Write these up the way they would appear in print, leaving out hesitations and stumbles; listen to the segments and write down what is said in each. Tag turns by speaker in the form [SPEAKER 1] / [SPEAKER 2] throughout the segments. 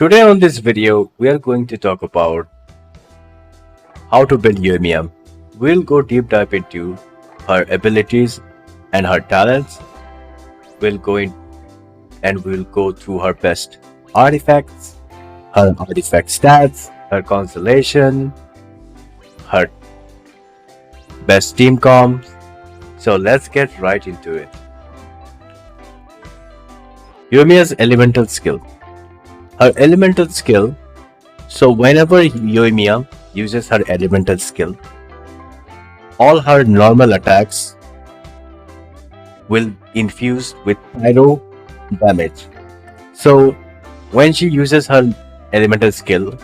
[SPEAKER 1] Today on this video, we are going to talk about how to build Yoimiya. We'll go deep dive into her abilities and her talents. We'll go through her best artifacts, her artifact stats, her constellation, her best team comps. So let's get right into it. Yoimiya's elemental skill. Her elemental skill. So whenever Yoimiya uses her elemental skill, all her normal attacks will infuse with pyro damage. So when she uses her elemental skill,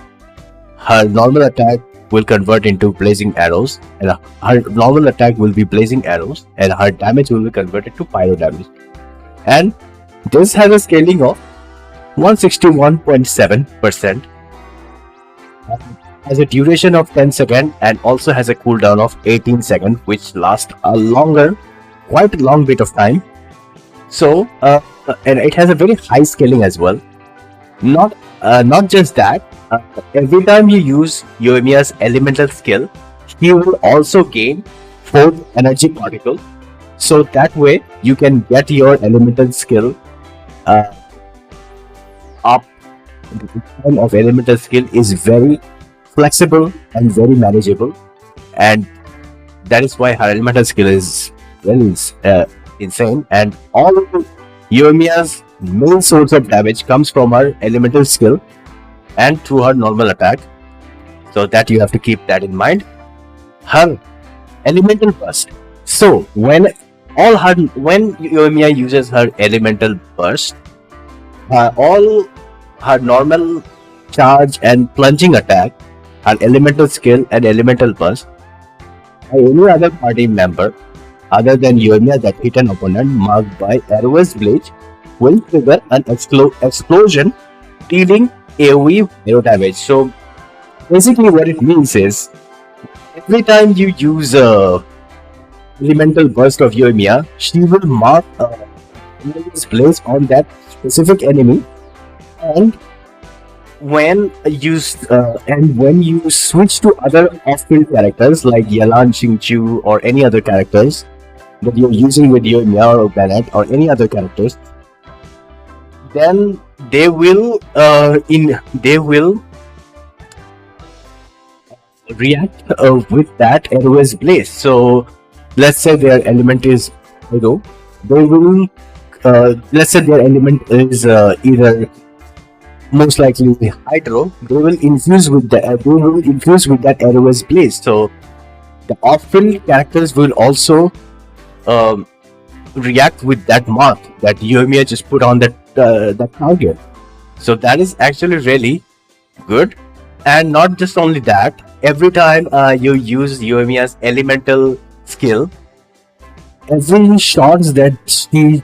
[SPEAKER 1] her normal attack will convert into blazing arrows, and her normal attack will be blazing arrows, and her damage will be converted to pyro damage. And this has a scaling of 161.7%, has a duration of 10 seconds, and also has a cooldown of 18 seconds, which lasts quite a long bit of time. So, and it has a very high scaling as well. Not just that, every time you use Yoimiya's elemental skill, he will also gain 4 energy particles. So that way, you can get your elemental skill up. The time of elemental skill is very flexible and very manageable, and that is why her elemental skill is very insane. And all of Yoimiya's main source of damage comes from her elemental skill and through her normal attack. So that you have to keep that in mind. Her elemental burst. So when Yoimiya uses her elemental burst, all her normal charge and plunging attack, her elemental skill and elemental burst, or any other party member other than Yoimiya that hit an opponent marked by arrow's blade will trigger an explosion, dealing AoE pyro damage. So basically what it means is, every time you use a elemental burst of Yoimiya, she will mark arrow's place on that specific enemy, and when you switch to other off-field characters like Yalan, Xingqiu, or any other characters that you're using with Yoimiya or Bennett or any other characters, then they will react with that arrow's blaze. So let's say their element is Pyro, they will let's say their element is either most likely Hydro, they will infuse with that arrow's blaze. So the off-field characters will also react with that mark that Yoimiya just put on that target. So that is actually really good. And not just only that, every time you use Yoimiya's elemental skill, every shots that she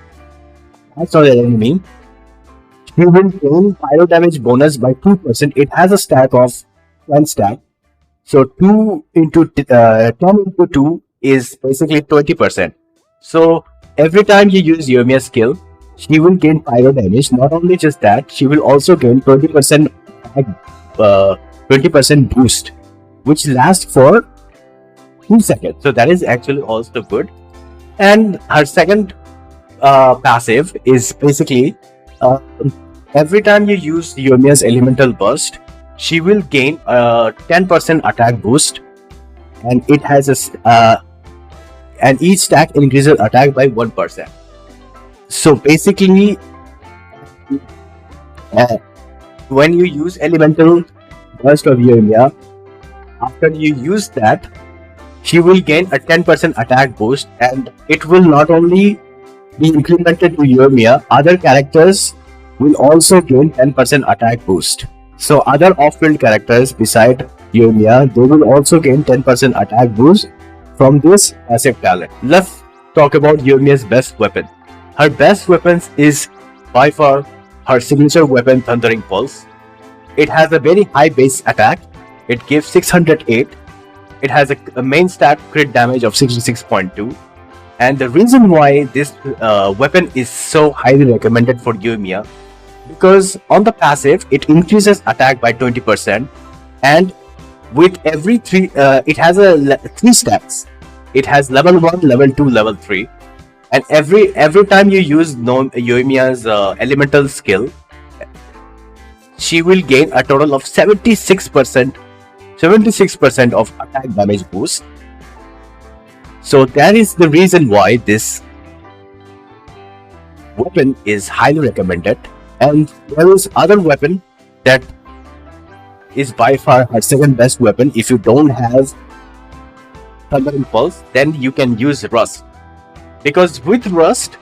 [SPEAKER 1] has on the enemy, she will gain pyro damage bonus by 2%. It has a stack of 10 stack. So 10 into 2 is basically 20%. So every time you use Yoimiya's skill, she will gain pyro damage. Not only just that, she will also gain 20% boost, which lasts for 2 seconds. So that is actually also good. And her second passive is basically every time you use Yoimiya's elemental burst, she will gain 10% attack boost, and it has and each stack increases attack by 1%. So basically, when you use elemental burst of Yoimiya, after you use that, she will gain a 10% attack boost, and it will not only be implemented to Yoimiya, other characters will also gain 10% attack boost. So other off-field characters beside Yoimiya, they will also gain 10% attack boost from this passive talent. Let's talk about Yoimiya's best weapon. Her best weapons is by far her signature weapon, Thundering Pulse. It has a very high base attack. It gives 608. It has a main stat crit damage of 66.2. And the reason why this weapon is so highly recommended for Yoimiya because on the passive it increases attack by 20%, and with every three, it has three stats. It has level 1, level 2, level 3, and every time you use Yoimiya's elemental skill, she will gain a total of 76% of attack damage boost. So that is the reason why this weapon is highly recommended. And there is other weapon that is by far her second best weapon. If you don't have Thunder Impulse, then you can use Rust, because with Rust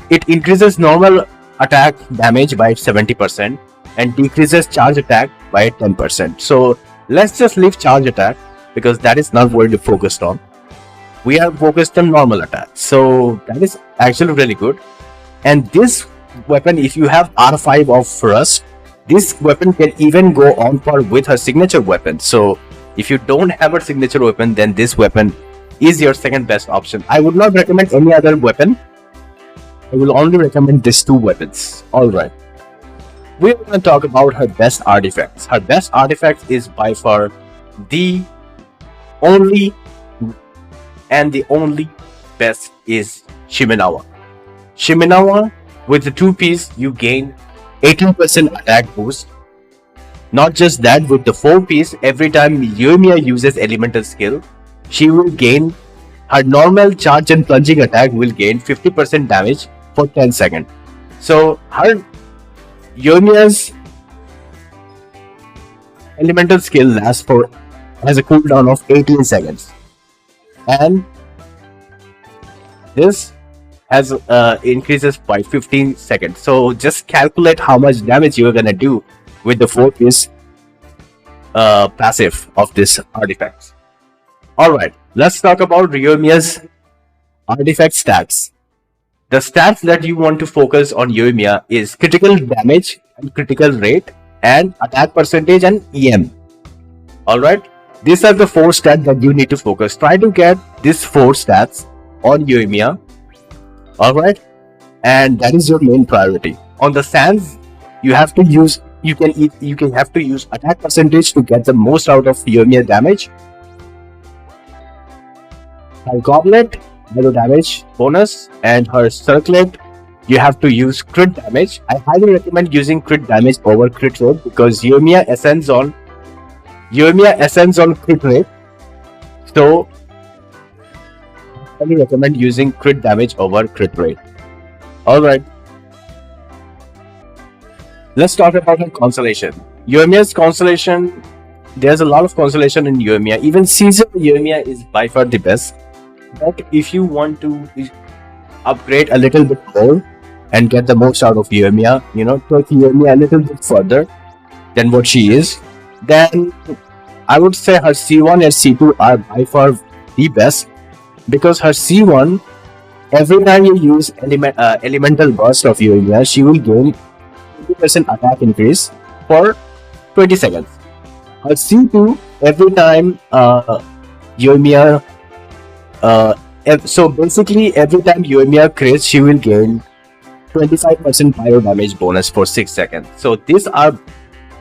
[SPEAKER 1] it increases normal attack damage by 70% and decreases charge attack by 10%. So let's just leave charge attack, because that is not what we focused on. We are focused on normal attack, so that is actually really good. And this weapon, if you have R5 of Rust, this weapon can even go on par with her signature weapon. So if you don't have a signature weapon, then this weapon is your second best option. I would not recommend any other weapon. I will only recommend these two weapons. Alright. We're going to talk about her best artifacts. Her best artifact is by far the only best is Shimenawa. Shimenawa, with the 2-piece, you gain 18% attack boost. Not just that, with the 4-piece, every time Yoimiya uses elemental skill, she will gain her normal charge and plunging attack will gain 50% damage for 10 seconds. So her Yoimiya's elemental skill has a cooldown of 18 seconds, and this has increases by 15 seconds. So just calculate how much damage you are gonna do with the 4-piece passive of this artifact. Alright, let's talk about Yoimiya's artifact stats. The stats that you want to focus on Yoimiya is critical damage and critical rate and attack percentage and EM. Alright, these are the 4 stats that you need to focus. Try to get these 4 stats on Yoimiya. Alright, and that is your main priority. On the sands, you have to use have to use attack percentage to get the most out of Yoimiya damage. Her goblet, below damage bonus, and her circlet, you have to use crit damage. I highly recommend using crit damage over crit rate, because Yoimiya ascends on crit rate. So I highly recommend using crit damage over crit rate. Alright. Let's talk about her constellation. Yoimiya's constellation, there's a lot of constellation in Yoimiya. Even Caesar Yoimiya is by far the best. But if you want to upgrade a little bit more and get the most out of Yoimiya, take Yoimiya a little bit further than what she is, then I would say her C1 and C2 are by far the best, because her C1, every time you use elemental burst of Yoimiya, she will gain 20% attack increase for 20 seconds. Her C2, every time Yoimiya so basically every time Yoimiya crits, she will gain 25% pyro damage bonus for 6 seconds. So these are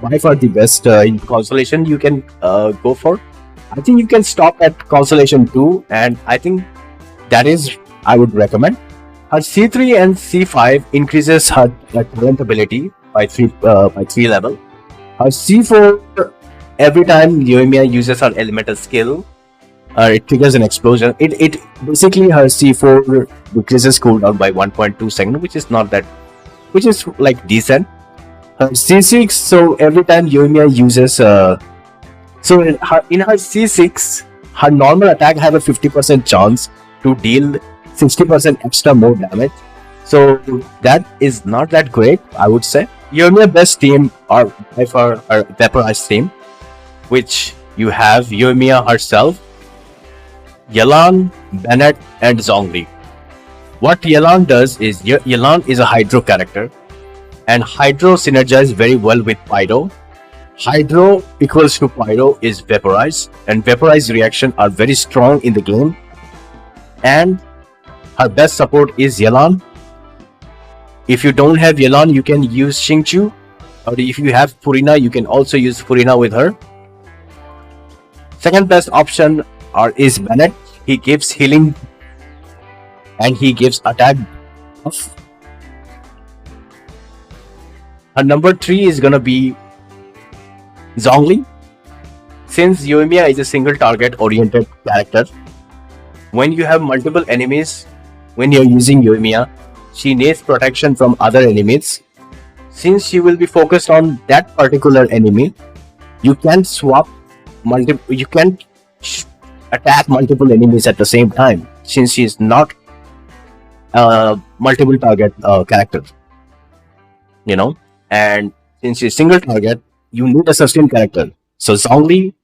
[SPEAKER 1] by far the best in Constellation you can go for. I think you can stop at Constellation 2, and I think that is I would recommend. Her C3 and C5 increases her talent ability by 3 level. Her C4, every time Yoimiya uses her elemental skill, it triggers an explosion. It basically, her C4 decreases cooldown by 1.2 seconds, which is like decent. Her C6, so every time Yoimiya uses so in her C6, her normal attack have a 50% chance to deal 60% extra more damage. So that is not that great, I would say. Yoimiya best team are by far her Vaporized team, which you have Yoimiya herself, Yelan, Bennett, and Zhongli. What Yelan does is, Yelan is a Hydro character, and Hydro synergizes very well with Pyro. Hydro equals to Pyro is Vaporize, and Vaporize reaction are very strong in the game. And her best support is Yelan. If you don't have Yelan, you can use Xingqiu, or if you have Furina, you can also use Furina with her. Second best option is Bennett. He gives healing and he gives attack buff. And number 3 is gonna be Zhongli. Since Yoimiya is a single target oriented character, when you have multiple enemies, when you're using Yoimiya, she needs protection from other enemies. Since she will be focused on that particular enemy, you can swap you can attack multiple enemies at the same time, since she is not a multiple target character, you know. And since she's single target, you need a sustained character. So Zhongli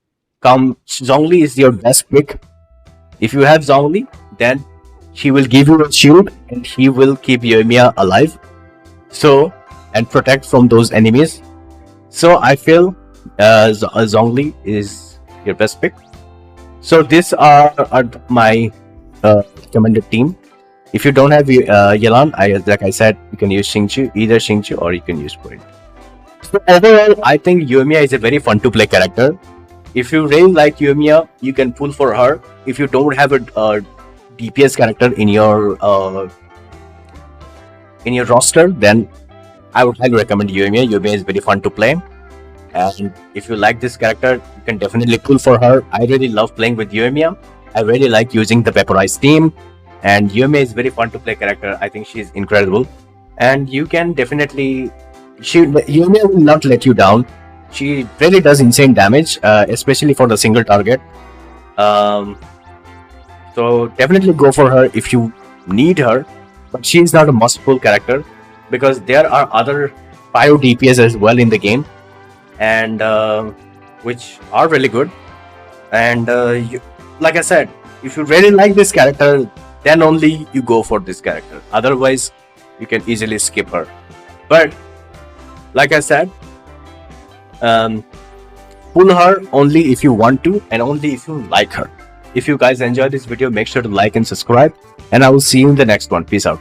[SPEAKER 1] is your best pick. If you have Zhongli, then he will give you a shield and he will keep Yoimiya alive, so, and protect from those enemies. So I feel Zhongli is your best pick. So these are my recommended team. If you don't have Yelan, like I said, you can use Xingqiu, either Xingqiu or you can use Point. So overall, I think Yoimiya is a very fun to play character. If you really like Yoimiya, you can pull for her. If you don't have a DPS character in your roster, then I would highly recommend Yoimiya. Yoimiya is very fun to play. And if you like this character, you can definitely pull for her. I really love playing with Yoimiya. I really like using the Vaporize team. And Yoimiya is very fun to play character. I think she's incredible. And you can definitely... Yoimiya will not let you down. She really does insane damage, especially for the single target. So definitely go for her if you need her. But she's not a must-pull character, because there are other pyro DPS as well in the game, and which are really good. And like I said, if you really like this character, then only you go for this character. Otherwise, you can easily skip her. But like I said, pull her only if you want to, and only if you like her. If you guys enjoyed this video, make sure to like and subscribe, and I will see you in the next one. Peace out.